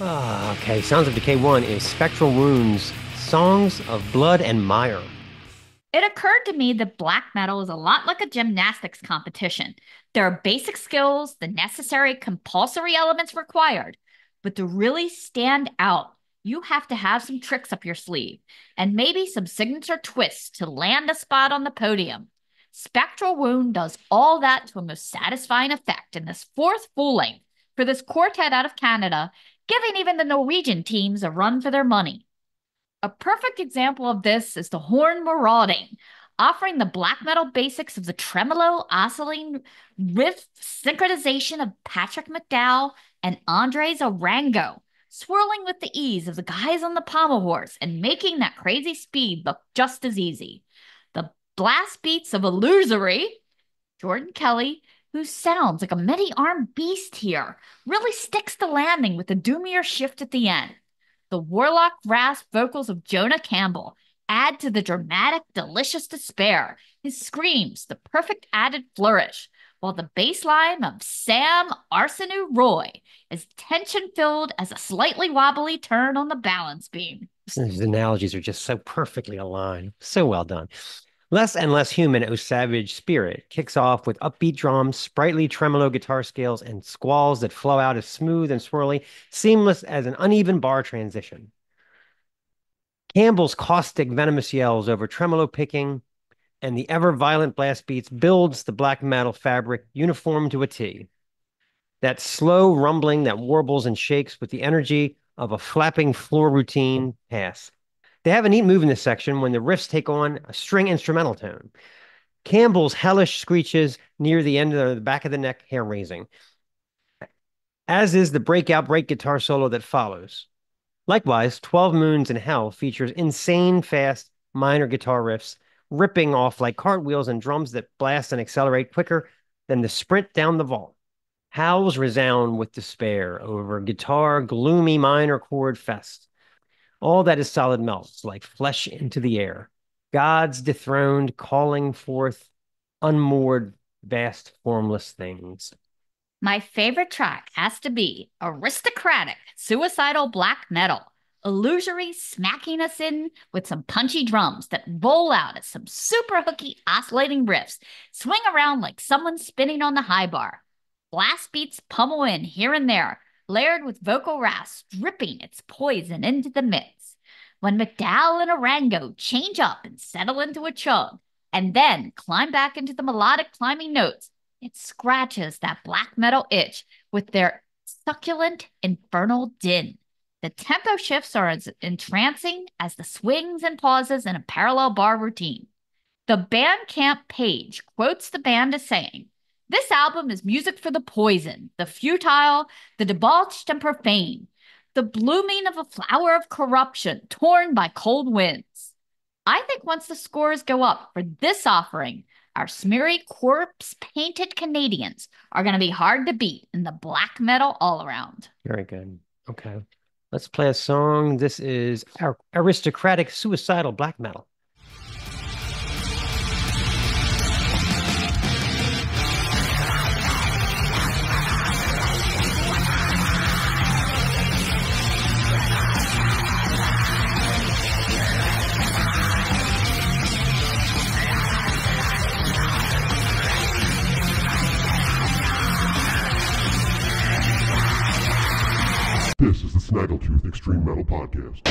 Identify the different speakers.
Speaker 1: Okay, Sounds of Decay 1 is Spectral Wounds, Songs of Blood and Mire.
Speaker 2: It occurred to me that black metal is a lot like a gymnastics competition. There are basic skills, the necessary compulsory elements required, but to really stand out, you have to have some tricks up your sleeve and maybe some signature twists to land a spot on the podium. Spectral Wound does all that to a most satisfying effect in this fourth full length for this quartet out of Canada, giving even the Norwegian teams a run for their money. A perfect example of this is the horn marauding, offering the black metal basics of the tremolo, oscillating riff synchronization of Patrick McDowell and Andres Arango, swirling with the ease of the guys on the pommel horse and making that crazy speed look just as easy. The blast beats of Illusory, Jordan Kelly, who sounds like a many-armed beast here, really sticks the landing with the doomier shift at the end. The warlock rasp vocals of Jonah Campbell add to the dramatic, delicious despair. His screams, the perfect added flourish, while the bass line of Sam Arsenu Roy is tension-filled as a slightly wobbly turn on the balance beam.
Speaker 1: These analogies are just so perfectly aligned. So well done. Less and Less Human, O Savage Spirit kicks off with upbeat drums, sprightly tremolo guitar scales, and squalls that flow out as smooth and swirly, seamless as an uneven bar transition. Campbell's caustic, venomous yells over tremolo picking and the ever-violent blast beats builds the black metal fabric uniform to a T. That slow rumbling that warbles and shakes with the energy of a flapping floor routine pass. They have a neat move in this section when the riffs take on a string instrumental tone. Campbell's hellish screeches near the end of the back of the neck, hair-raising, as is the breakout break guitar solo that follows. Likewise, 12 Moons in Hell features insane fast minor guitar riffs, ripping off like cartwheels and drums that blast and accelerate quicker than the sprint down the vault. Howls resound with despair over guitar gloomy minor chord fest. All that is solid melts like flesh into the air. Gods dethroned, calling forth unmoored, vast, formless things.
Speaker 2: My favorite track has to be aristocratic, suicidal black metal, illusory smacking us in with some punchy drums that roll out as some super hooky oscillating riffs swing around like someone spinning on the high bar. Blast beats pummel in here and there, layered with vocal rasp, dripping its poison into the mix. When McDowell and Arango change up and settle into a chug, and then climb back into the melodic climbing notes, it scratches that black metal itch with their succulent, infernal din. The tempo shifts are as entrancing as the swings and pauses in a parallel bar routine. The Bandcamp page quotes the band as saying, "This album is music for the poison, the futile, the debauched and profane, the blooming of a flower of corruption torn by cold winds." I think once the scores go up for this offering, our smeary corpse-painted Canadians are going to be hard to beat in the black metal all around.
Speaker 1: Very good. Okay. Let's play a song. This is our aristocratic, suicidal black metal.
Speaker 3: This is the Snaggletooth Extreme Metal Podcast.